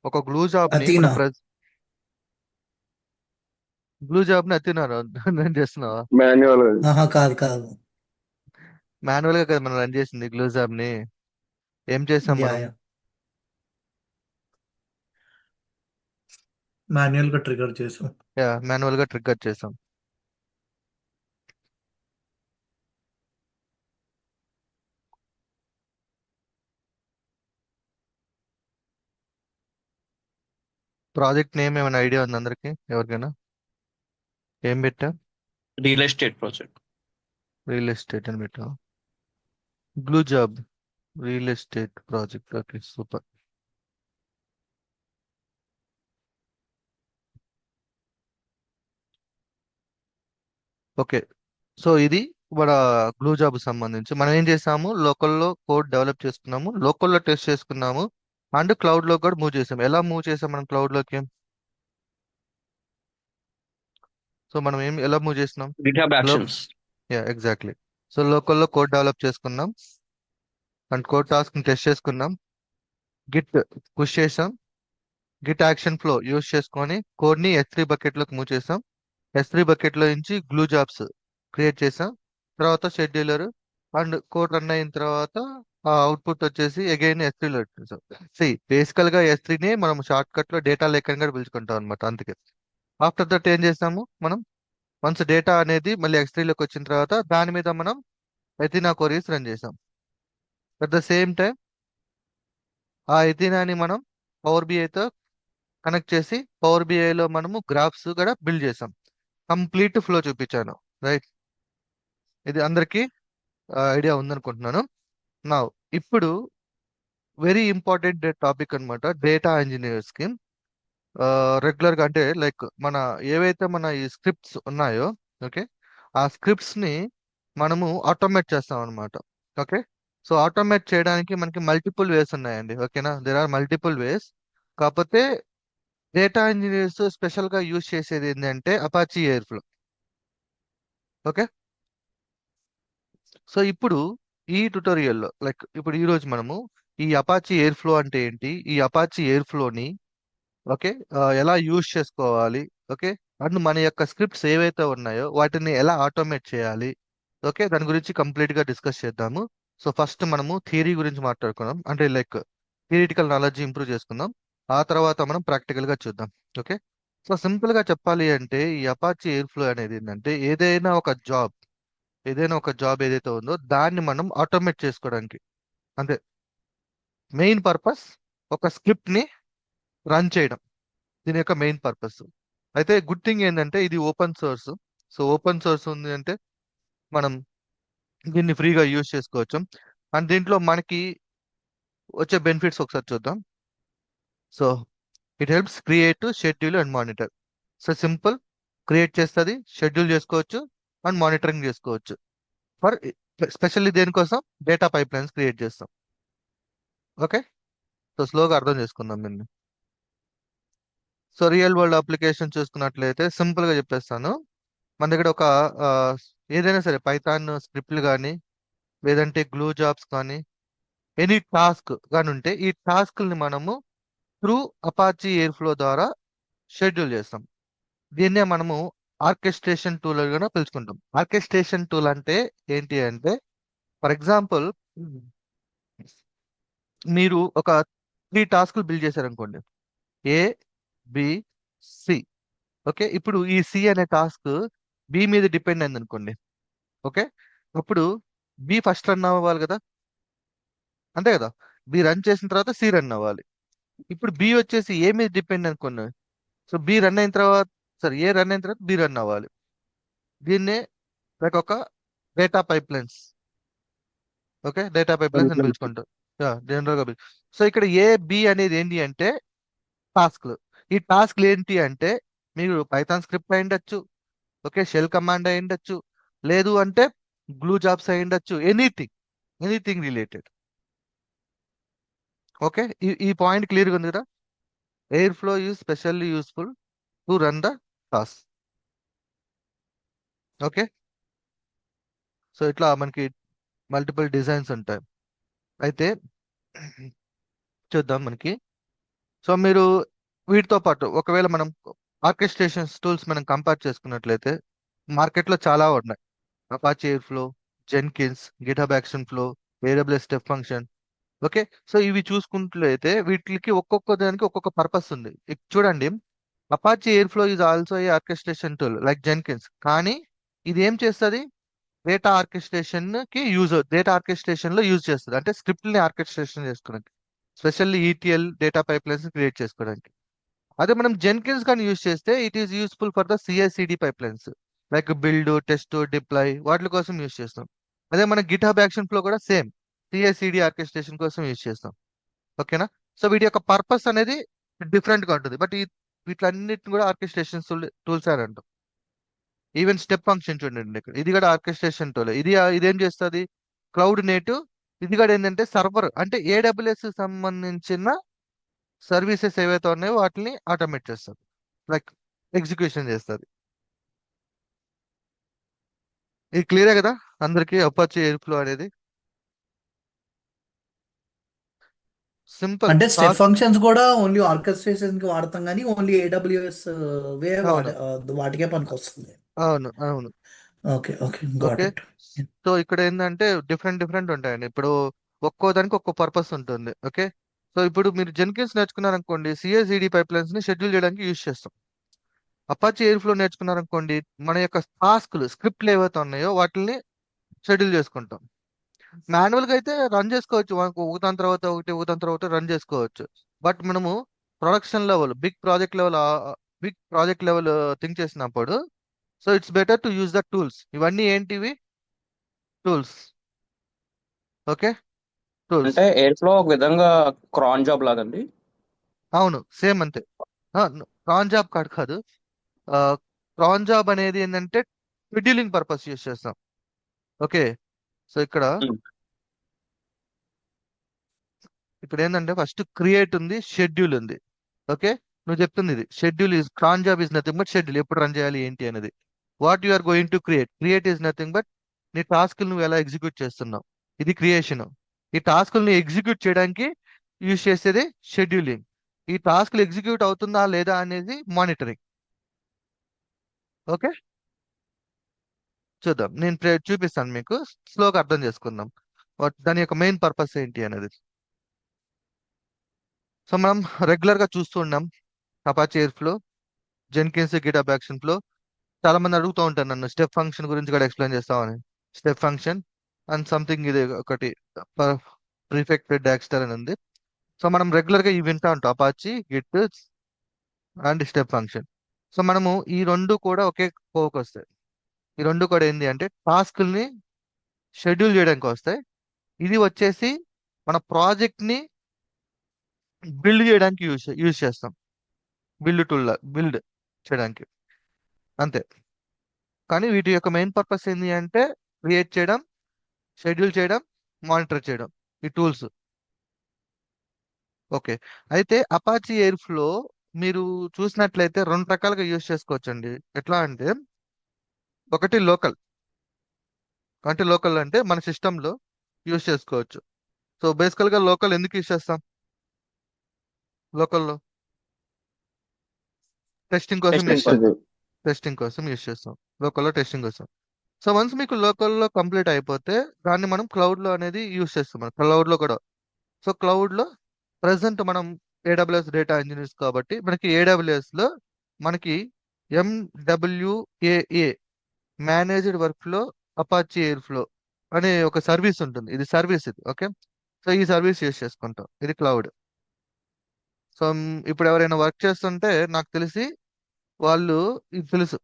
ఒక glue job ని అతీనా. మనం గ్లూ జాబ్ ని అత్తినారు రన్ చేస్తున్నావా? మాన్యువల్. ఆహా, కాదు కాదు. మాన్యువల్ గా కదా మనం రన్ చేసింది గ్లూ జాబ్ ని. ఏం చేసాం యా మనం? యా, మాన్యువల్ గా ట్రిగర్ చేసాం. యా, మాన్యువల్ గా ట్రిగ్గర్ చేసాం. ప్రాజెక్ట్ నేమ్ ఏమైనా ఐడియా ఉంది అందరికి, ఎవరికైనా? ఏం పెట్టా? Real estate project. Real estate అని పెట్టా. Glue job real estate project. Okay, super. Okay, so ఇది మన గ్లూ జాబ్ సంబంధించి మనం ఏం చేసాము, లోకల్లో కోడ్ డెవలప్ చేసుకున్నాము, లోకల్లో టెస్ట్ చేసుకున్నాము, అండ్ క్లౌడ్ లో కూడా మూవ్ చేసాము. ఎలా మూవ్ చేసాం మనం క్లౌడ్ లోకి? సో మనం ఎలా మూవ్ చేస్తున్నాం? గిట్హబ్ లో యాక్షన్స్. Yeah, exactly. సో లోకల్లో కోడ్ డెవలప్ చేసుకున్నాం, అండ్ కోడ్ టాస్క్ ని టెస్ట్ చేసుకున్నాం, గిట్ పుష్ చేసాం, గిట్ యాక్షన్ ఫ్లో యూస్ చేసుకొని కోడ్ ని S3 బకెట్ లోకి మూవ్ చేసాం. S3 బకెట్ లో నుంచి గ్లూ జాబ్స్ క్రియేట్ చేసాం. తర్వాత షెడ్యూలర్ అండ్ కోడ్ రన్ అయిన తర్వాత ఆ అవుట్పుట్ వచ్చేసి అగైన్ S3 లో వచ్చేసాం. బేసికల్ గా S3 ని మనం షార్ట్ కట్ లో డేటా లేక్ అని కూడా పిలుచుకుంటాం అనమాట. అందుకే ఆఫ్టర్ దట్ ఏం చేసాము మనం, వన్స్ డేటా అనేది మళ్ళీ S3 లోకి వచ్చిన తర్వాత దాని మీద మనం ఎథినా క్వరీస్ రన్ చేసాం. అట్ ద సేమ్ టైం ఆ ఎథినాని మనం పవర్ బిఐతో కనెక్ట్ చేసి పవర్ బిఐలో మనము గ్రాఫ్స్ కూడా బిల్డ్ చేసాం. కంప్లీట్ ఫ్లో చూపించాను, రైట్? ఇది అందరికీ ఐడియా ఉందనుకుంటున్నాను. నా ఇప్పుడు వెరీ ఇంపార్టెంట్ టాపిక్ అన్నమాట డేటా ఇంజనీర్స్ కి. రెగ్యులర్ గా అంటే లైక్ మన ఏవైతే మన ఈ స్క్రిప్ట్స్ ఉన్నాయో, ఓకే, ఆ స్క్రిప్ట్స్ ని మనము ఆటోమేట్ చేస్తాం అనమాట. ఓకే, సో ఆటోమేట్ చేయడానికి మనకి మల్టిపుల్ వేస్ ఉన్నాయండి. ఓకేనా, దేర్ ఆర్ మల్టిపుల్ వేస్. కాకపోతే డేటా ఇంజనీర్స్ స్పెషల్ గా యూజ్ చేసేది ఏంటంటే Apache Airflow. Okay, so ఇప్పుడు ఈ ట్యుటోరియల్లో లైక్ ఇప్పుడు ఈ రోజు మనము ఈ అపాచీ ఎయిర్ ఫ్లో అంటే ఏంటి, ఈ అపాచీ ఎయిర్ ఫ్లోని ఓకే ఎలా యూజ్ చేసుకోవాలి, ఓకే, అండ్ మన యొక్క స్క్రిప్ట్స్ ఏవైతే ఉన్నాయో వాటిని ఎలా ఆటోమేట్ చేయాలి, ఓకే, దాని గురించి కంప్లీట్ గా డిస్కస్ చేద్దాము. సో ఫస్ట్ మనము థియరీ గురించి మాట్లాడుకుందాం, అంటే లైక్ థియరిటికల్ నాలెడ్జ్ ఇంప్రూవ్ చేసుకుందాం. ఆ తర్వాత మనం ప్రాక్టికల్ గా చూద్దాం. ఓకే, సో సింపుల్ గా చెప్పాలి అంటే ఈ అపాచీ ఎయిర్ ఫ్లో అనేది ఏంటంటే ఏదైనా ఒక జాబ్ ఏదైతే ఉందో దాన్ని మనం ఆటోమేట్ చేసుకోవడానికి, అంటే మెయిన్ పర్పస్ ఒక స్క్రిప్ట్ ని రన్ చేయడం, దీని యొక్క మెయిన్ పర్పస్. అయితే గుడ్ థింగ్ ఏంటంటే ఇది open source. So open source ఉంది అంటే మనం దీన్ని ఫ్రీగా యూజ్ చేసుకోవచ్చు. అండ్ దీంట్లో మనకి వచ్చే బెనిఫిట్స్ ఒకసారి చూద్దాం. So it helps create, schedule and monitor. So simple, create చేస్తుంది, షెడ్యూల్ చేసుకోవచ్చు, అండ్ మానిటరింగ్ చేసుకోవచ్చు. ఫర్ స్పెషల్లీ దేనికోసం, డేటా పైప్ లైన్స్ క్రియేట్ చేస్తాం. ఓకే, సో స్లోగా అర్థం చేసుకుందాం దీన్ని. సో రియల్ వరల్డ్ అప్లికేషన్ చూసుకున్నట్లయితే సింపుల్ గా చెప్పేస్తాను. మన దగ్గర ఒక ఆ, ఏదైనా సరే పైథాన్ స్క్రిప్ట్లు కానీ లేదంటే గ్లూ జాబ్స్ కానీ ఎనీ టాస్క్ కానీ ఉంటే ఈ టాస్క్ని మనము త్రూ అపాచీ ఎయిర్ ఫ్లో ద్వారా షెడ్యూల్ చేస్తాం. దీన్నే మనము ఆర్కెస్ట్రేషన్ టూల్ గా పిలుచుకుంటాం. ఆర్కెస్ట్రేషన్ టూల్ అంటే ఏంటి అంటే, ఫర్ ఎగ్జాంపుల్ మీరు ఒక 3 టాస్క్లు బిల్డ్ చేశారనుకోండి, ఏ, బి, సి. ఓకే, ఇప్పుడు ఈ సి అనే టాస్క్ బి మీద డిపెండ్ అయింది అనుకోండి. ఓకే, అప్పుడు బి ఫస్ట్ రన్ అవ్వాలి కదా, అంతే కదా? బి రన్ చేసిన తర్వాత సి రన్ అవ్వాలి. ఇప్పుడు బి వచ్చేసి ఏ మీద డిపెండ్ అనుకోండి, సో బి రన్ అయిన తర్వాత సరే ఏ రన్ అయిన తర్వాత బి రన్ అవ్వాలి. దీన్నే లైక్ ఒక data pipe lines, okay, data pipe lines అని పిలుచుకుంటాం. జనరల్ గా సో ఇక్కడ ఏ బి అనేది ఏంటి అంటే టాస్క్లు. ఈ టాస్క్లు ఏంటి అంటే మీరు పైథాన్ స్క్రిప్ట్ అయి ఉండొచ్చు, ఓకే, షెల్ కమాండ్ అయి ఉండొచ్చు, లేదు అంటే గ్లూ జాబ్స్ అయి ఉండొచ్చు, ఎనీథింగ్, ఎనీథింగ్ రిలేటెడ్. ఓకే, ఈ పాయింట్ క్లియర్గా ఉంది కదా? Air flow is specially useful to run the task. Okay, so ఇట్లా మనకి మల్టిపుల్ డిజైన్స్ ఉంటాయి. అయితే చూద్దాం మనకి సో మీరు వీటితో పాటు ఒకవేళ మనం ఆర్కెస్ట్రేషన్ టూల్స్ మనం కంపేర్ చేసుకున్నట్లయితే మార్కెట్లో చాలా ఉన్నాయి. Apache air flow, Jenkins, GitHub action flow, AWS step function. Okay. So ఇవి చూసుకుంటున్నట్లయితే వీటికి ఒక్కొక్క దానికి ఒక్కొక్క పర్పస్ ఉంది. చూడండి, Apache Airflow is also a orchestration tool like Jenkins. కానీ ఇది ఏం చేస్తుంది? డేటా ఆర్కెస్ట్రేషన్ లో యూజ్ చేస్తుంది. అంటే స్క్రిప్ట్ ని ఆర్కెస్ట్రేషన్ చేసుకోవడానికి, specially ETL data pipe lines create చేసుకోవడానికి. అదే మనం జెన్కిన్స్ కానీ యూజ్ చేస్తే it is useful for the CICD pipe lines like build, test, deploy వాటి కోసం యూజ్ చేస్తాం. అదే మన గిట్హబ్ యాక్షన్ ఫ్లో కూడా సేమ్ సిఐసిడి ఆర్కెస్ట్రేషన్ కోసం యూజ్ చేస్తాం. ఓకేనా? సో వీటి యొక్క పర్పస్ అనేది డిఫరెంట్ గా ఉంటుంది. బట్ వీటిలన్నిటిని కూడా ఆర్కెస్ట్రేషన్ టూల్స్ అని అంటాం. ఈవెన్ స్టెప్ ఫంక్షన్ చూడండి ఇక్కడ, ఇది కూడా ఆర్కెస్ట్రేషన్ టూల్. ఇదేం చేస్తుంది? Cloud native. ఇది కూడా ఏంటంటే సర్వర్, అంటే ఏడబ్ల్యూఎస్ సంబంధించిన సర్వీసెస్ ఏవైతే ఉన్నాయో వాటిని ఆటోమేట్ చేస్తుంది, లైక్ ఎగ్జిక్యూషన్ చేస్తుంది. ఇది క్లియరే కదా అందరికి? అపాచీ ఎయిర్ ఫ్లో అనేది సింపుల్ అంటే స్టెప్ టాస్క్. ఫంక్షన్స్ కూడా ఓన్లీ ఆర్కెస్ట్రేషన్ కి వాడతాం కానీ ఓన్లీ AWS వే అవును, వాటికే పనికి వస్తుంది. అవును, అవును. Okay okay got okay. It. So ఇక్కడ ఏంటంటే డిఫరెంట్ డిఫరెంట్ ఉంటాయండి. ఇప్పుడు ఒక్కో దానికి ఒక్కో పర్పస్ ఉంటుంది. ఓకే. సో ఇప్పుడు మీరు జెన్కిన్స్ నేర్చుకున్నారనుకోండి, సిఐసిడి పైప్ లైన్స్ ని షెడ్యూల్ చేయడానికి యూజ్ చేస్తాం. అపాచీ ఎయిర్ ఫ్లో నేర్చుకున్నారనుకోండి, మన యొక్క టాస్క్లు, స్క్రిప్ట్లు ఏవైతే ఉన్నాయో వాటిని షెడ్యూల్ చేసుకుంటాం. మాన్యువల్ గా అయితే రన్ చేసుకోవచ్చు, మనకు ఒకదాని తర్వాత ఒకటి ఒకదాని తర్వాత రన్ చేసుకోవచ్చు. బట్ మనము production level, big project level think చేసినప్పుడు, so it's better to use the tools. ఇవన్నీ ఏంటివి? టూల్స్. ఓకే. టూల్స్. అంటే ఎయిర్ ఫ్లో ఒక విధంగా క్రాన్ జాబ్ లాగండి. అవును, సేమ్ అంతే. క్రాన్ జాబ్ కాదు కాదు. క్రాన్ జాబ్ అనేది ఏంటంటే షెడ్యూలింగ్ పర్పస్ యూజ్ చేస్తాం. ఓకే. So um. ఇప్పుడు ఏంటంటే ఫస్ట్ క్రియేట్ ఉంది, షెడ్యూల్ ఉంది. ఓకే. నువ్వు చెప్తుంది ఇది schedule is, cron job is nothing but schedule, ఎప్పుడు రన్ చేయాలి ఏంటి అనేది. What you are going to create is nothing but నీ టాస్క్ నువ్వు ఎలా ఎగ్జిక్యూట్ చేస్తున్నావు, ఇది క్రియేషన్. ఈ టాస్క్ని ఎగ్జిక్యూట్ చేయడానికి యూజ్ చేసేది షెడ్యూలింగ్. ఈ టాస్క్లు ఎగ్జిక్యూట్ అవుతుందా లేదా అనేది మానిటరింగ్. ఓకే. చూద్దాం, నేను చూపిస్తాను మీకు, స్లోగా అర్థం చేసుకుందాం దాని యొక్క మెయిన్ పర్పస్ ఏంటి అనేది. సో మనం రెగ్యులర్ గా చూస్తూ ఉన్నాం Apache air flow, Jenkins, GitHub action flow. చాలా మంది అడుగుతూ ఉంటారు నన్ను స్టెప్ ఫంక్షన్ గురించి కూడా ఎక్స్ప్లెయిన్ చేస్తామని. స్టెప్ ఫంక్షన్ అండ్ సంథింగ్, ఇది ఒకటి ప్రిఫెక్ట్ డాక్స్టర్ అని ఉంది. సో మనం రెగ్యులర్ గా ఇవి వింటా ఉంటాం, Apache, Git and step function. So మనము ఈ రెండు కూడా ఒకే కోవకు వస్తాయి. ఈ రెండు కూడా ఏంటి అంటే టాస్క్ని షెడ్యూల్ చేయడానికి వస్తాయి. ఇది వచ్చేసి మన ప్రాజెక్ట్ ని బిల్డ్ చేయడానికి యూజ్ చేస్తాం. బిల్డ్ చేయడానికి అంతే. కానీ వీటి యొక్క మెయిన్ పర్పస్ ఏంటి అంటే క్రియేట్ చేయడం, షెడ్యూల్ చేయడం, మానిటర్ చేయడం, ఈ టూల్స్. ఓకే. అయితే అపాచీ ఎయిర్ ఫ్లో మీరు చూసినట్లయితే రెండు రకాలుగా యూజ్ చేసుకోవచ్చండి. ఎట్లా అంటే ఒకటి లోకల్, అంటే మన సిస్టంలో యూజ్ చేసుకోవచ్చు. సో బేసికల్ గా లోకల్ ఎందుకు యూజ్ చేస్తాం? లోకల్లో టెస్టింగ్ కోసం యూజ్ టెస్టింగ్ చేస్తాం. కోసం. టెస్టింగ్ కోసం యూజ్ చేస్తాం, లోకల్లో టెస్టింగ్ కోసం. సో వన్స్ మీకు లోకల్లో కంప్లీట్ అయిపోతే దాన్ని మనం క్లౌడ్ లో అనేది యూజ్ చేస్తాం, క్లౌడ్ లో కూడా. సో క్లౌడ్ లో ప్రెసెంట్ మనం ఏడబ్ల్యూఎస్ డేటా ఇంజనీర్స్ కాబట్టి మనకి ఏడబ్ల్యూఎస్ లో మనకి MWAA, managed work flow Apache air flow అనే ఒక సర్వీస్ ఉంటుంది. ఇది సర్వీస్ ఇది. ఓకే. సో ఈ సర్వీస్ యూజ్ చేసుకుంటాం, ఇది క్లౌడ్. సో ఇప్పుడు ఎవరైనా వర్క్ చేస్తుంటే నాకు తెలిసి వాళ్ళు, ఇది తెలుసు,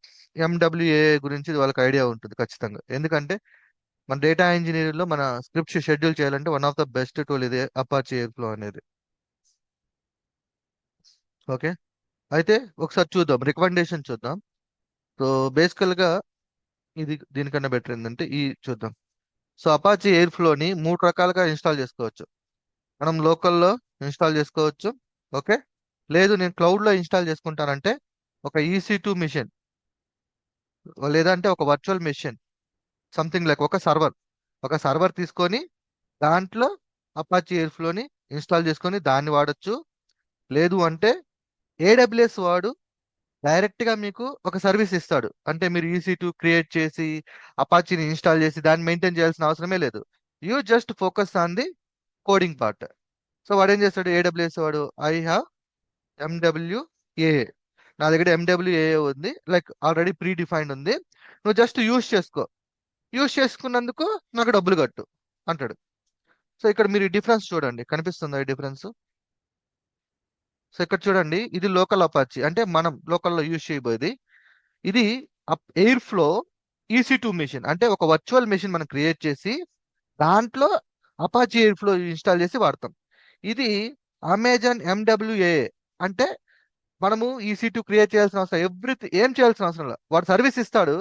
MWA గురించి వాళ్ళకి ఐడియా ఉంటుంది ఖచ్చితంగా. ఎందుకంటే మన డేటా ఇంజనీరింగ్ లో మన స్క్రిప్ట్స్ షెడ్యూల్ చేయాలంటే one of the best tool ఇదే అపాచీ ఎయిర్ ఫ్లో అనేది. ఓకే. అయితే ఒకసారి చూద్దాం, రికమెండేషన్ చూద్దాం. సో బేసికల్ గా ఇది దీనికన్నా బెటర్ ఏంటంటే ఈ చూద్దాం. సో అపాచీ ఎయిర్ ఫ్లోని మూడు రకాలుగా ఇన్స్టాల్ చేసుకోవచ్చు. మనం లోకల్లో ఇన్స్టాల్ చేసుకోవచ్చు. ఓకే. లేదు నేను క్లౌడ్ లో ఇన్స్టాల్ చేసుకుంటానంటే ఒక EC2 మిషన్ లేదంటే ఒక వర్చువల్ మెషిన్, సంథింగ్ లైక్ ఒక సర్వర్ తీసుకొని దాంట్లో అపాచీ ఎయిర్ ఫ్లోని ఇన్స్టాల్ చేసుకొని దాన్ని వాడచ్చు. లేదు అంటే ఏడబ్ల్యూఎస్ వాడు డైరెక్ట్ గా మీకు ఒక సర్వీస్ ఇస్తాడు. అంటే మీరు EC2 క్రియేట్ చేసి అపాచీని ఇన్స్టాల్ చేసి దాన్ని మెయింటైన్ చేయాల్సిన అవసరమే లేదు. You just focus on the coding part. So వాడు ఏం చేస్తాడు, ఏడబ్ల్యూఎస్ వాడు ఐ హ్యావ్ MWAA, నా దగ్గర MWAA ఉంది, లైక్ ఆల్రెడీ ప్రీ డిఫైన్డ్ ఉంది, నువ్వు జస్ట్ యూస్ చేసుకో, యూస్ చేసుకున్నందుకు నాకు డబ్బులు కట్టు అంటాడు. సో ఇక్కడ మీరు డిఫరెన్స్ చూడండి, కనిపిస్తుందా ఈ డిఫరెన్స్? సో ఇక్కడ చూడండి, ఇది లోకల్ అపాచీ, అంటే మనం లోకల్లో యూజ్ చేయబోయేది. ఇది ఎయిర్ ఫ్లో EC2 మెషిన్, అంటే ఒక వర్చువల్ మెషిన్ మనం క్రియేట్ చేసి దాంట్లో అపాచీ ఎయిర్ ఫ్లో ఇన్స్టాల్ చేసి వాడతాం. ఇది అమెజాన్ MWAA, అంటే మనము EC2 క్రియేట్ చేయాల్సిన అవసరం, ఏం చేయాల్సిన అవసరం లేదు, వాడు సర్వీస్ ఇస్తాడు,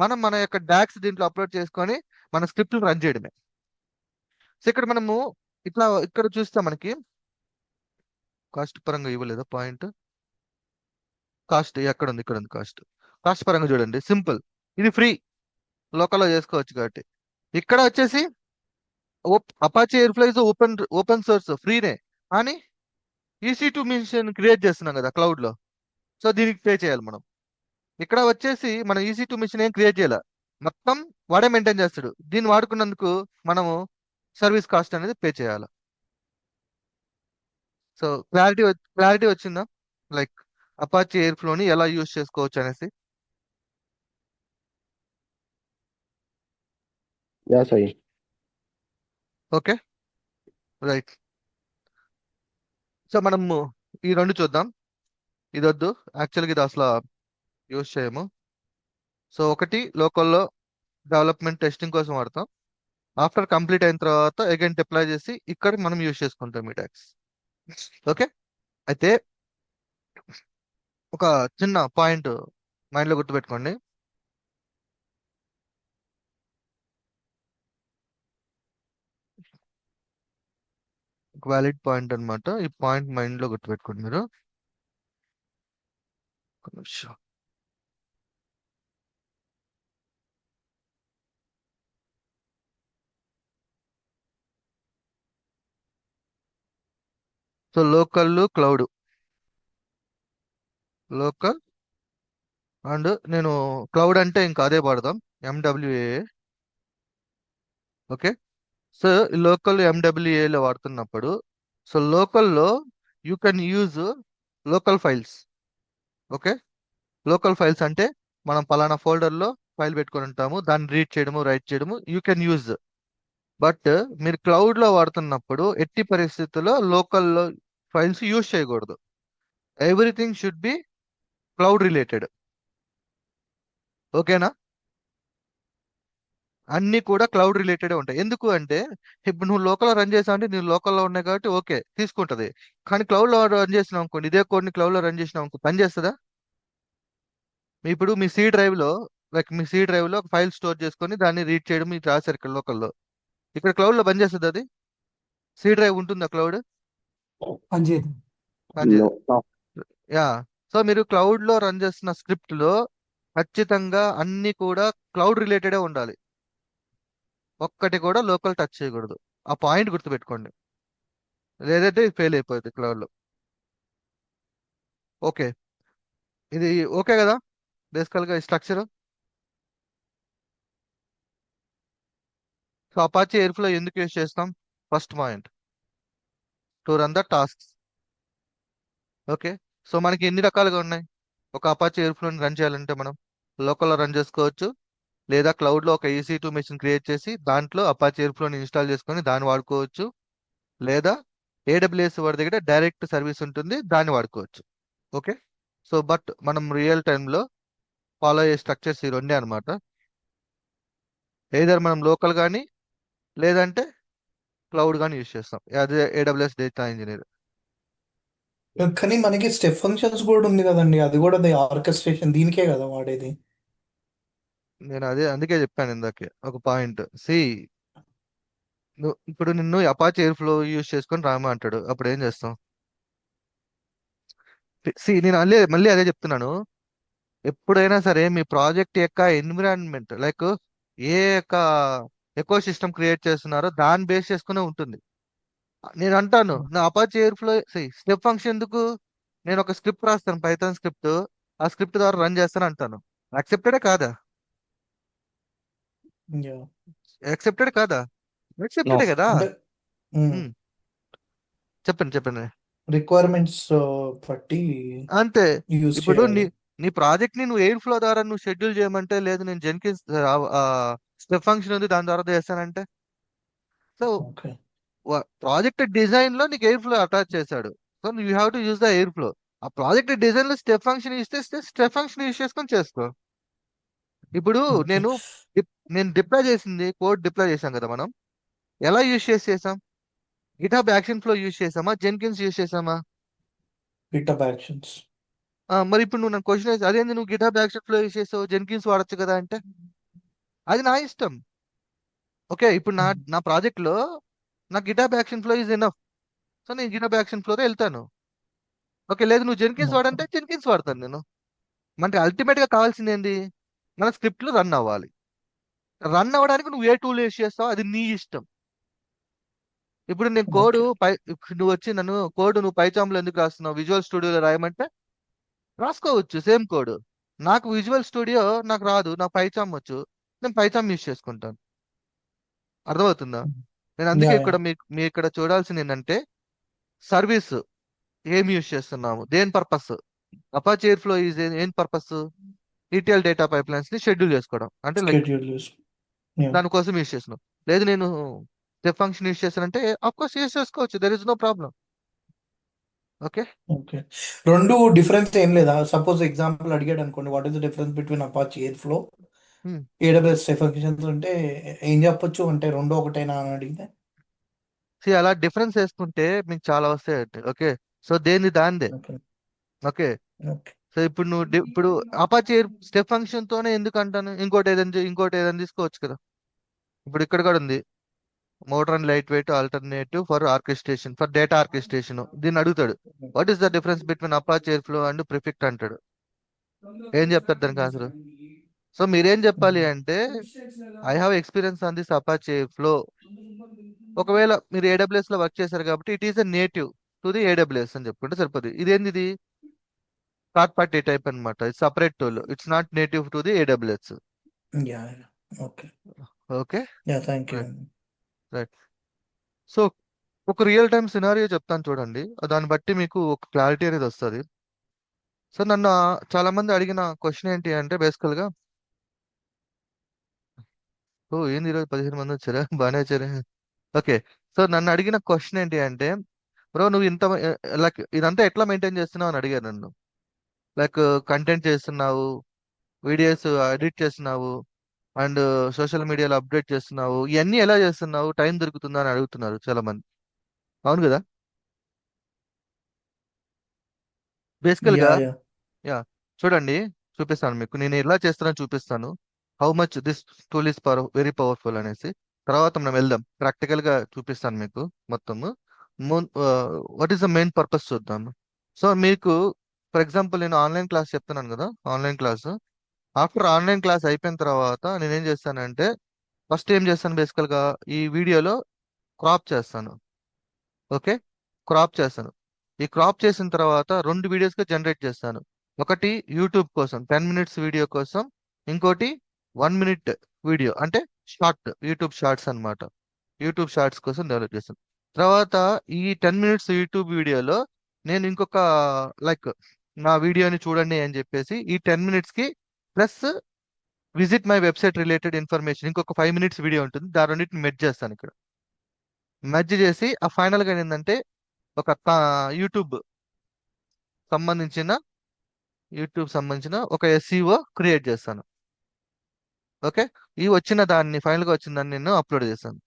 మనం మన యొక్క డాక్స్ దీంట్లో అప్లోడ్ చేసుకొని మన స్క్రిప్ట్ రన్ చేయడమే. సో ఇక్కడ మనము ఇక్కడ చూస్తే మనకి కాస్ట్ పరంగా ఇవ్వలేదు పాయింట్. కాస్ట్ ఎక్కడ ఉంది, ఇక్కడ ఉంది కాస్ట్. కాస్ట్ పరంగా చూడండి, సింపుల్, ఇది ఫ్రీ, లోకల్లో చేసుకోవచ్చు కాబట్టి. ఇక్కడ వచ్చేసి Apache Airflow is open source, ఫ్రీనే, కానీ EC2 మిషన్ క్రియేట్ చేస్తున్నాం కదా క్లౌడ్ లో, సో దీనికి పే చేయాలి మనం. ఇక్కడ వచ్చేసి మనం EC2 మిషన్ ఏం క్రియేట్ చేయాలి, మొత్తం వాడే మెయింటైన్ చేస్తాడు. దీన్ని వాడుకున్నందుకు మనము సర్వీస్ కాస్ట్ అనేది పే చేయాలి. సో క్లారిటీ వచ్చిందా, లైక్ అపాచీ ఎయిర్ ఫ్లోని ఎలా యూజ్ చేసుకోవచ్చు అనేసి? Yeah Sai. Okay, right. So మనము ఈ రెండు చూద్దాం. ఇది వద్దు, యాక్చువల్గా ఇది అసలు యూజ్ చేయము. సో ఒకటి లోకల్లో డెవలప్మెంట్ టెస్టింగ్ కోసం వాడతాం, ఆఫ్టర్ కంప్లీట్ అయిన తర్వాత అగైన్ డిప్లాయ్ చేసి ఇక్కడ మనం యూజ్ చేసుకుంటాం ఈ ట్యాక్స్. ఓకే, అయితే ఒక చిన్న పాయింట్ మైండ్లో గుర్తుపెట్టుకోండి. వ్యాలిడ్ పాయింట్ అన్నమాట, ఈ పాయింట్ మైండ్లో గుర్తుపెట్టుకోండి మీరు. ఒక నిమిషం. So local cloud, local and నేను క్లౌడ్ అంటే ఇంకా అదే వాడదాం, MWAA. ఓకే, సో లోకల్ MWAలో వాడుతున్నప్పుడు, సో లోకల్లో you can use local files. Okay, local files అంటే మనం పలానా ఫోల్డర్లో ఫైల్ పెట్టుకొని ఉంటాము, దాన్ని రీడ్ చేయడము రైట్ చేయడము యూ కెన్ యూజ్. బట్ మీరు క్లౌడ్లో వాడుతున్నప్పుడు ఎట్టి పరిస్థితుల్లో లోకల్లో ఫైల్స్ యూజ్ చేయకూడదు. Everything should be cloud related. ఓకేనా? అన్ని కూడా క్లౌడ్ రిలేటెడ్ ఉంటాయి. ఎందుకు అంటే ఇప్పుడు నువ్వు లోకల్లో రన్ చేసావు అంటే నువ్వు లోకల్లో ఉన్నాయి కాబట్టి ఓకే తీసుకుంటది, కానీ క్లౌడ్లో రన్ చేసినావు అనుకోండి, ఇదే కోడ్ని క్లౌడ్లో రన్ చేసినావు అనుకో, పని చేస్తుందా? ఇప్పుడు మీ C డ్రైవ్లో, లైక్ మీ C డ్రైవ్లో ఒక ఫైల్ స్టోర్ చేసుకొని దాన్ని రీడ్ చేయడం ఇది రాశారు ఇక్కడ లోకల్లో, ఇక్కడ క్లౌడ్లో పని చేస్తుంది అది? C డ్రైవ్ ఉంటుందా క్లౌడ్? పనిచేయదు. పనిచేయదు. No. యా, సో మీరు క్లౌడ్లో రన్ చేస్తున్న స్క్రిప్ట్లో ఖచ్చితంగా అన్ని కూడా క్లౌడ్ రిలేటెడే ఉండాలి, ఒక్కటి కూడా లోకల్ టచ్ చేయకూడదు. ఆ పాయింట్ గుర్తుపెట్టుకోండి, లేదంటే ఫెయిల్ అయిపోతుంది క్లౌడ్లో. ఓకే, ఇది ఓకే కదా బేసికల్గా ఈ స్ట్రక్చర్? సో అపాచీ ఎయిర్ఫ్లో ఎందుకు యూజ్ చేస్తాం? First point, to run the tasks. Okay, so మనకి ఎన్ని రకాలుగా ఉన్నాయి, ఒక అపాచీ ఎయిర్ఫ్లోని రన్ చేయాలంటే మనం లోకల్లో రన్ చేసుకోవచ్చు, లేదా క్లౌడ్లో ఒక EC2 మెషిన్ క్రియేట్ చేసి దాంట్లో అపాచీ ఎయిర్ఫ్లోని ఇన్స్టాల్ చేసుకొని దాన్ని వాడుకోవచ్చు, లేదా AWS వాడి దగ్గర డైరెక్ట్ సర్వీస్ ఉంటుంది దాన్ని వాడుకోవచ్చు. ఓకే, సో బట్ మనం రియల్ టైంలో ఫాలో అయ్యే స్ట్రక్చర్స్ ఈ రెండే అనమాట. ఏదర్ మనం లోకల్ కానీ లేదంటే క్లౌడ్ కానీ యూజ్ చేస్తాం, అదే AWS డేటా ఇంజనీర్. కానీ మనకి స్టెప్ ఫంక్షన్స్ కూడా ఉంది కదండి, అది కూడా ఆర్కెస్ట్రేషన్ దీనికే కదా వాడేది. నేను అదే అందుకే చెప్పాను ఇందాకే ఒక పాయింట్. ఇప్పుడు నిన్ను అపాచీ ఎయిర్ ఫ్లో యూజ్ చేసుకొని రామా అంటాడు, అప్పుడు ఏం చేస్తాం? నేను మళ్ళీ అదే చెప్తున్నాను, ఎప్పుడైనా సరే మీ ప్రాజెక్ట్ యొక్క ఎన్విరాన్మెంట్, లైక్ ఏ యొక్క ఎకో సిస్టమ్ క్రియేట్ చేస్తున్నారో దాన్ని బేస్ చేసుకునే ఉంటుంది. నేను అంటాను నా Apache air flow step function ఎందుకు? నేను ఒక స్క్రిప్ట్ రాస్తాను, పైథాన్ స్క్రిప్ట్, ఆ స్క్రిప్ట్ ద్వారా రన్ చేస్తాను అంటాను. యాక్సెప్టెడే కాదా? యా యాక్సెప్టెడ్ కాదా? నో. యాక్సెప్టెడే కదా. అంటే ఉమ్, చెప్పండి చెప్పండి. రిక్వైర్మెంట్స్ బట్టి అంతే. యూజ్ ఇప్పుడు నీ చేయాలి. నీ ప్రాజెక్ట్ ని నువ్వు ఎయిర్ ఫ్లో ద్వారా నువ్వు షెడ్యూల్ చేయమంటే, లేదు నేను జెన్కిన్స్ స్టెప్ ఫంక్షన్ ఉంది దాని ద్వారా చేస్తానంటే, సో ఓకే. ప్రాజెక్ట్ డిజైన్ లో నీకు ఎయిర్ ఫ్లో అటాచ్ చేశాడు. So you have to use the air flow. ఆ ప్రాజెక్ట్ డిజైన్ లో స్టెప్ ఫంక్షన్ ఇస్తే స్టెప్ ఫంక్షన్ యూజ్ చేసుకొని చేసుకో. ఇప్పుడు ఓకే. నేను నేను డిప్లాయ్ చేసింది, కోడ్ డిప్లాయ్ చేశాం కదా మనం. ఎలా యూజ్ చేసాం? గిటాబ్ యాక్షన్ ఫ్లో యూజ్ చేసామా, జెన్కిన్స్ యూజ్ చేసామా? Get-up actions. మరి ఇప్పుడు నువ్వు నన్ను క్వశ్చన్ వేసి అదేంది నువ్వు గిటాబ్ యాక్షన్ ఫ్లో యూజ్ చేసావు, జెన్కిన్స్ వాడొచ్చు కదా అంటే, అది నా ఇష్టం. ఓకే, ఇప్పుడు నా ప్రాజెక్ట్ లో నాకు GitHub action flow is enough. So నేను గిటాబ్ యాక్షన్ ఫ్లోలో వెళ్తాను. ఓకే, లేదు నువ్వు జెన్కిన్స్ ఓకే. వాడంటే జెన్కిన్స్ వాడతాను నేను. మనకి అల్టిమేట్ గా కావాల్సింది ఏంది? మన స్క్రిప్ట్లు రన్ అవ్వాలి. రన్ అవ్వడానికి నువ్వు ఏ టూల్ యూజ్ చేస్తావు అది నీ ఇష్టం. ఇప్పుడు నేను కోడ్ ఓకే. నువ్వు వచ్చి నన్ను కోడ్ నువ్వు పైచాంలో ఎందుకు రాస్తున్నావు, విజువల్ స్టూడియోలో రాయమంటే రాసుకోవచ్చు సేమ్ కోడ్. నాకు విజువల్ స్టూడియో నాకు రాదు, నాకు పైచామ్ వచ్చు, నేను పైచామ్ యూజ్ చేసుకుంటాను. అర్థమవుతుందా? నేను అందుకే యా యా ఇక్కడ మీ ఇక్కడ చూడాల్సింది ఏంటంటే సర్వీస్ ఏం యూజ్ చేస్తున్నాము, దేని purpose. Apache Airflow is ఏం purpose? ETL data pipelines ని షెడ్యూల్ చేసుకోవడం, అంటే లైక్ స్కెడ్యూల్ యూస్. యా దానికోసం యూజ్ చేస్తున్నాం. లేదు నేను స్టెప్ ఫంక్షన్ యూజ్ చేస్తానంటే కోర్స్ యూజ్ చేసుకోవచ్చు, there is no problem. Okay. Okay. రెండు డిఫరెన్స్ ఏం లేదా? సపోజ్ ఎగ్జాంపుల్ అడిగాడు అనుకోండి, what is the difference between Apache Airflow, AWS Step Functions అంటే ఏం చెప్పొచ్చు? అంటే రెండు ఒకటేనా అని అడిగితే. అలా డిఫరెన్స్ వేసుకుంటే మీకు చాలా వస్తాయండి. ఓకే, సో దేని దాందే. ఓకే. Okay, okay. సో ఇప్పుడు నువ్వు ఇప్పుడు అపాచీ స్టెప్ ఫంక్షన్ తోనే ఎందుకు అంటాను, ఇంకోటి ఏదైనా తీసుకోవచ్చు కదా. ఇప్పుడు ఇక్కడ కూడా ఉంది, modern lightweight alternative for orchestration, for data orchestration. దీన్ని అడుగుతాడు, what is the difference between Apache Airflow and Prefect అంటాడు. ఏం చెప్తారు దానికి ఆన్సర్? సో మీరేం చెప్పాలి అంటే, I have experience on this Apache Airflow. ఒకవేళ మీరు ఏడబ్ల్యూఎస్ లో వర్క్ చేశారు కాబట్టి it is a native to the AWS అని చెప్పుకుంటే సరిపోతుంది. ఇదేంది, ఇది థర్డ్ పార్టీ టైప్ అన్నమాట, ఇది separate tool, it's not native to the AWS. Yeah yeah. Okay. Okay, yeah thank you. Right right. So ఒక రియల్ టైమ్ సినారియో చెప్తాను చూడండి, దాన్ని బట్టి మీకు ఒక క్లారిటీ అనేది వస్తుంది. సో నన్ను చాలా మంది అడిగిన క్వశ్చన్ ఏంటి అంటే బేసికల్ గా, ఓ ఏంది ఈరోజు 15 మంది వచ్చారా, బాగానే వచ్చారా. ఓకే, సో నన్ను అడిగిన క్వశ్చన్ ఏంటి అంటే, బ్రో నువ్వు ఇంత లైక్ ఇదంతా ఎట్లా మెయింటైన్ చేస్తున్నావు అని అడిగారు నన్ను. లైక్ కంటెంట్ చేస్తున్నావు, వీడియోస్ ఎడిట్ చేస్తున్నావు, అండ్ సోషల్ మీడియాలో అప్డేట్ చేస్తున్నావు, ఇవన్నీ ఎలా చేస్తున్నావు, టైం దొరుకుతుందా అని అడుగుతున్నారు చాలా మంది. అవును కదా. బేసికల్ యా గా యా. యా, చూడండి, చూపిస్తాను మీకు, నేను ఎలా చేస్తానో చూపిస్తాను. How much this tool is very powerful అనేసి. తర్వాత మనం వెళ్దాం, ప్రాక్టికల్ గా చూపిస్తాను మీకు మొత్తము. What is the main purpose చూద్దాం. సో మీకు ఫర్ ఎగ్జాంపుల్ నేను ఆన్లైన్ క్లాస్ చెప్తున్నాను కదా, online class. After online class అయిపోయిన తర్వాత నేనేం చేస్తానంటే, ఫస్ట్ ఏం చేస్తాను బేసికల్ గా, ఈ వీడియోలో క్రాప్ చేస్తాను. ఓకే, క్రాప్ చేస్తాను. ఈ క్రాప్ చేసిన తర్వాత రెండు వీడియోస్ గా జనరేట్ చేస్తాను. ఒకటి యూట్యూబ్ కోసం 10 minutes వీడియో కోసం, ఇంకోటి 1 minute వీడియో అంటే షార్ట్, యూట్యూబ్ షార్ట్స్ అన్నమాట. యూట్యూబ్ షార్ట్స్ కోసం డెవలప్ చేస్తాను. తర్వాత ఈ 10 minutes యూట్యూబ్ వీడియోలో నేను ఇంకొక లైక్ నా వీడియోని చూడండి అని చెప్పేసి ఈ 10 minutes కి plus visit my website related information ఇంకొక 5 minutes వీడియో ఉంటుంది, దాని రెండింటిని మెర్జ్ చేస్తాను ఇక్కడ. మెర్జ్ చేసి ఆ ఫైనల్ గా ఏంటంటే ఒక యూట్యూబ్ సంబంధించిన ఒక ఎస్ఈఓ క్రియేట్ చేస్తాను. ఓకే, ఈ వచ్చిన దాన్ని ఫైనల్ గా వచ్చిన దాన్ని నేను అప్లోడ్ చేస్తాను.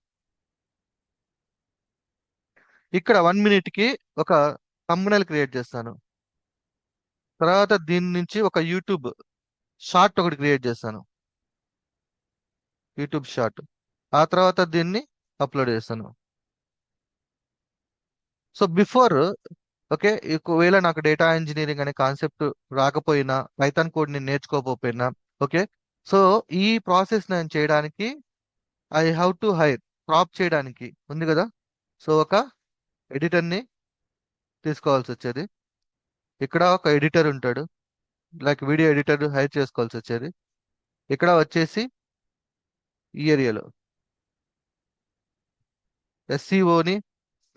ఇక్కడ 1 minute కి ఒక thumbnail క్రియేట్ చేస్తాను. తర్వాత దీని నుంచి ఒక యూట్యూబ్ షార్ట్ ఒకటి క్రియేట్ చేస్తాను, యూట్యూబ్ షార్ట్. ఆ తర్వాత దీన్ని అప్లోడ్ చేస్తాను. సో బిఫోర్, ఓకే, ఒకవేళ నాకు డేటా ఇంజనీరింగ్ అనే కాన్సెప్ట్ రాకపోయినా, పైథాన్ కోడ్ నేను నేర్చుకోకపోయినా, ఓకే, సో ఈ ప్రాసెస్ నేను చేయడానికి I have to hire, crop చేయడానికి ఉంది కదా. సో ఒక ఎడిటర్ని తీసుకోవాల్సి వచ్చేది. ఇక్కడ ఒక ఎడిటర్ ఉంటాడు, లైక్ వీడియో ఎడిటర్ హైర్ చేసుకోవాల్సి వచ్చేది. ఇక్కడ వచ్చేసి ఈ ఏరియాలో ఎస్సీఓని,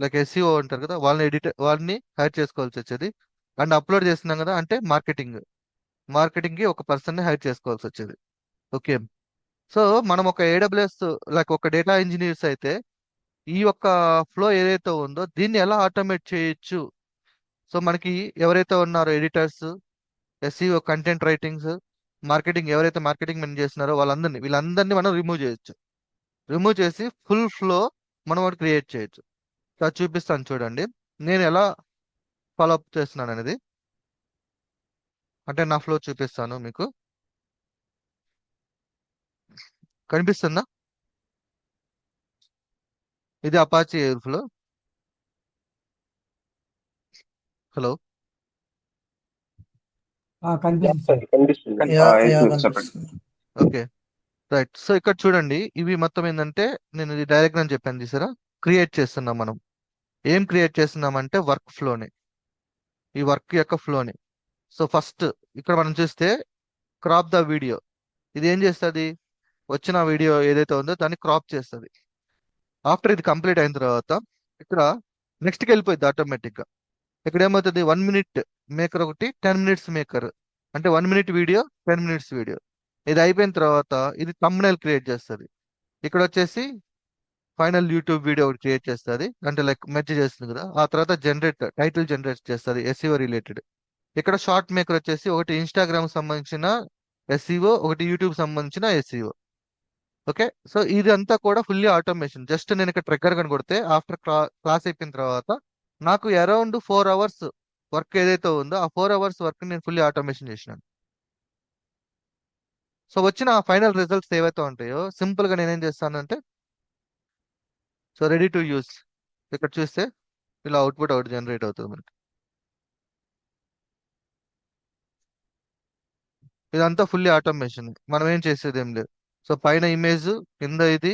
లైక్ ఎస్సీఓ అంటారు కదా, వాళ్ళని హైర్ చేసుకోవాల్సి వచ్చేది. అండ్ అప్లోడ్ చేస్తున్నాం కదా అంటే మార్కెటింగ్కి ఒక పర్సన్ని హైర్ చేసుకోవాల్సి వచ్చేది. ఓకే. సో మనం ఒక ఏడబ్ల్యూఎస్ లైక్ ఒక డేటా ఇంజనీర్స్ అయితే ఈ యొక్క ఫ్లో ఏదైతే ఉందో దీన్ని ఎలా ఆటోమేట్ చేయొచ్చు. సో మనకి ఎవరైతే ఉన్నారో editors, SCO, content writings, marketing, ఎవరైతే మార్కెటింగ్ మెన్ చేస్తున్నారో వీళ్ళందరినీ మనం రిమూవ్ చేయొచ్చు. రిమూవ్ చేసి ఫుల్ ఫ్లో మనం ఒకటి క్రియేట్ చేయొచ్చు. సో అది చూపిస్తాను చూడండి నేను ఎలా ఫాలో అప్ చేస్తున్నాను అనేది. అంటే నా ఫ్లో చూపిస్తాను మీకు. కనిపిస్తుందా? ఇది అపాచీ ఎయిర్ ఫ్లో. హలో. కనిపిస్తుంది సార్. కనిపిస్తుంది. యా yes, చెప్పండి. కనిపిస్తుంది. Okay, right. సో ఇక్కడ చూడండి ఇవి మొత్తం ఏంటంటే నేను ఇది డైరెక్ట్ చెప్పాను చూసారా, క్రియేట్ చేస్తున్నాం మనం. ఏం క్రియేట్ చేస్తున్నామంటే వర్క్ ఫ్లోని, ఈ వర్క్ యొక్క ఫ్లోని. సో ఫస్ట్ ఇక్కడ మనం చూస్తే క్రాప్ ద వీడియో. ఇది ఏం చేస్తుంది, వచ్చిన వీడియో ఏదైతే ఉందో దాన్ని క్రాప్ చేస్తుంది. ఆఫ్టర్ ఇది కంప్లీట్ అయిన తర్వాత ఇక్కడ నెక్స్ట్కి వెళ్ళిపోయింది ఆటోమేటిక్గా. ఇక్కడ ఏమవుతుంది, 1 minute మేకర్ ఒకటి, 10 minutes మేకర్, అంటే 1 minute వీడియో, 10 minutes వీడియో. ఇది అయిపోయిన తర్వాత ఇది thumbnail క్రియేట్ చేస్తుంది. ఇక్కడ వచ్చేసి ఫైనల్ యూట్యూబ్ వీడియో ఒకటి క్రియేట్ చేస్తుంది, అంటే లైక్ మెర్జ్ చేస్తుంది కదా. ఆ తర్వాత టైటిల్ జనరేట్ చేస్తుంది ఎస్ఈఓ రిలేటెడ్. ఇక్కడ షార్ట్ మేకర్ వచ్చేసి ఒకటి ఇన్స్టాగ్రామ్ సంబంధించిన ఎస్ఈఓ, ఒకటి యూట్యూబ్ సంబంధించిన ఎస్ఈఓ. ఓకే. సో ఇది అంతా కూడా ఫుల్లీ ఆటోమేషన్. జస్ట్ నేను ఇక్కడ ట్రిగ్గర్ కని కొడితే ఆఫ్టర్ క్లాస్ అయిపోయిన తర్వాత నాకు అరౌండ్ 4 hours వర్క్ ఏదైతే ఉందో ఆ 4 hours వర్క్ నేను ఫుల్లీ ఆటోమేషన్ చేసినాను. సో వచ్చిన ఫైనల్ రిజల్ట్స్ ఏవైతే ఉంటాయో సింపుల్ గా నేనేం చేస్తానంటే, సో రెడీ టు యూస్ ఇక్కడ చూస్తే ఇలా అవుట్పుట్ ఒకటి జనరేట్ అవుతుంది మనకి. ఇదంతా ఫుల్లీ ఆటోమేషన్, మనం ఏం చేసేది ఏం లేదు. సో పైన ఇమేజ్, కింద ఇది,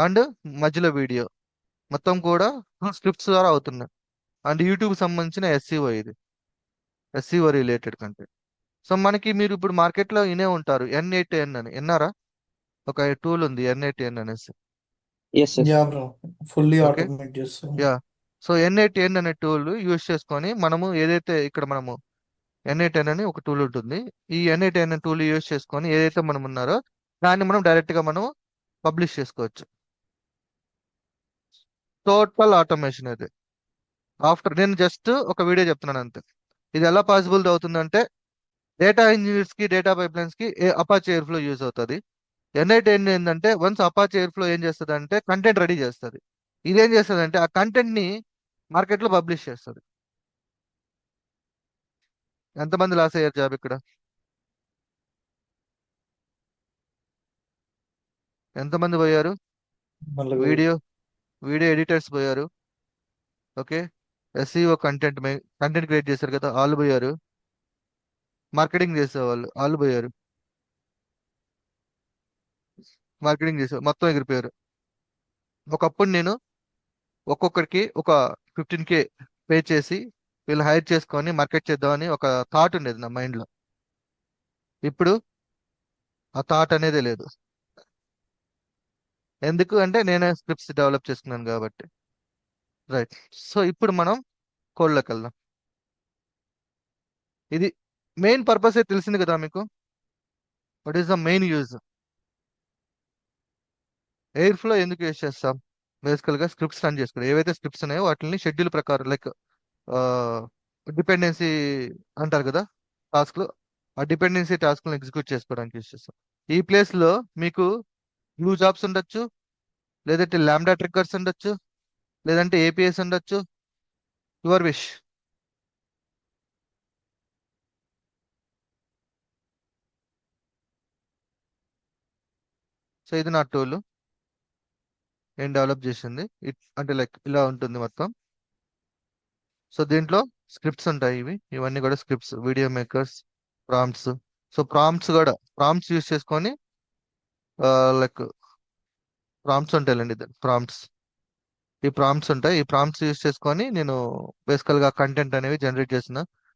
అండ్ మధ్యలో వీడియో, మొత్తం కూడా స్క్రిప్ట్స్ ద్వారా అవుతున్నాయి. అండ్ యూట్యూబ్ సంబంధించిన ఎస్సీఓ, ఇది ఎస్సీఓ రిలేటెడ్ కంటెంట్. సో మనకి మీరు ఇప్పుడు మార్కెట్లో వినే ఉంటారు N8N అని, విన్నారా? ఒక టూల్ ఉంది N8N అనేసి. Yes, yes. Yeah bro, fully okay. Automate చేస్తాం. యా. సో N8N అనే టూల్ యూజ్ చేసుకొని మనము ఏదైతే ఇక్కడ మనము N8N అని ఒక టూల్ ఉంటుంది. ఈ N8N టూల్ యూజ్ చేసుకొని ఏదైతే మనం ఉన్నారో దాన్ని మనం డైరెక్ట్ గా మనం పబ్లిష్ చేసుకోవచ్చు. టోటల్ ఆటోమేషన్ ఇది. ఆఫ్టర్ నేను జస్ట్ ఒక వీడియో చెప్తున్నాను అంతే. ఇది ఎలా పాసిబుల్ అవుతుందంటే డేటా ఇంజనీర్స్ కి, డేటా పైప్లైన్స్ కి అపాచీ ఎయిర్ ఫ్లో యూజ్ అవుతుంది. N8N ఏంటంటే వన్స్ అపాచీ ఎయిర్ ఫ్లో ఏం చేస్తుంది అంటే కంటెంట్ రెడీ చేస్తుంది. ఇదేం చేస్తుంది అంటే ఆ కంటెంట్ ని మార్కెట్ లో పబ్లిష్ చేస్తుంది. ఎంతమంది లాస్ అయ్యారు జాబ్ ఇక్కడ? ఎంతమంది పోయారు? మళ్ళీ వీడియో ఎడిటర్స్ పోయారు. ఓకే. ఎస్ఈఓ కంటెంట్ క్రియేట్ చేశారు కదా వాళ్ళు పోయారు. మార్కెటింగ్ చేసేవాళ్ళు వాళ్ళు పోయారు. మార్కెటింగ్ చేసే మొత్తం ఎగిరిపోయారు. ఒకప్పుడు నేను ఒక్కొక్కరికి ఒక 15K పే చేసి వీళ్ళు హైర్ చేసుకొని మార్కెట్ చేద్దామని ఒక థాట్ ఉండేది నా మైండ్లో. ఇప్పుడు ఆ థాట్ అనేది లేదు. ఎందుకు అంటే నేనే స్క్రిప్ట్స్ డెవలప్ చేసుకున్నాను కాబట్టి. రైట్. సో ఇప్పుడు మనం కోడ్లోకి వెళ్దాం. ఇది మెయిన్ పర్పస్ తెలిసింది కదా మీకు. What is the main use? Air flow ఎందుకు యూజ్ చేస్తాం? బేసికల్ గా స్క్రిప్ట్స్ రన్ చేసుకోవడం. ఏవైతే స్క్రిప్ట్స్ ఉన్నాయో వాటిని షెడ్యూల్ ప్రకారం, లైక్ డిపెండెన్సీ అంటారు కదా టాస్క్లు, ఆ డిపెండెన్సీ టాస్క్లను ఎగ్జిక్యూట్ చేసుకోవడానికి యూజ్ చేస్తాం. ఈ ప్లేస్ లో మీకు బ్లూ జాబ్స్ ఉండొచ్చు, లేదంటే ల్యాండా ట్రిగ్గర్స్ ఉండొచ్చు, లేదంటే ఏపీఎస్ ఉండొచ్చు, యువర్ విష్. సో ఇది నా టూల్ నేను డెవలప్ చేసింది. అంటే లైక్ ఇలా ఉంటుంది మొత్తం. సో దీంట్లో స్క్రిప్ట్స్ ఉంటాయి, ఇవన్నీ కూడా scripts, video makers, prompts. So prompts use చేసుకొని లైక్ ప్రాంప్ట్స్ ఉంటాయండి, ప్రాంప్ట్స్ ఈ ప్రాంప్ట్స్ ఉంటాయి. ఈ ప్రాంప్ట్స్ యూస్ చేసుకొని నేను బేసికల్ గా కంటెంట్ అనేవి జనరేట్ చేసిన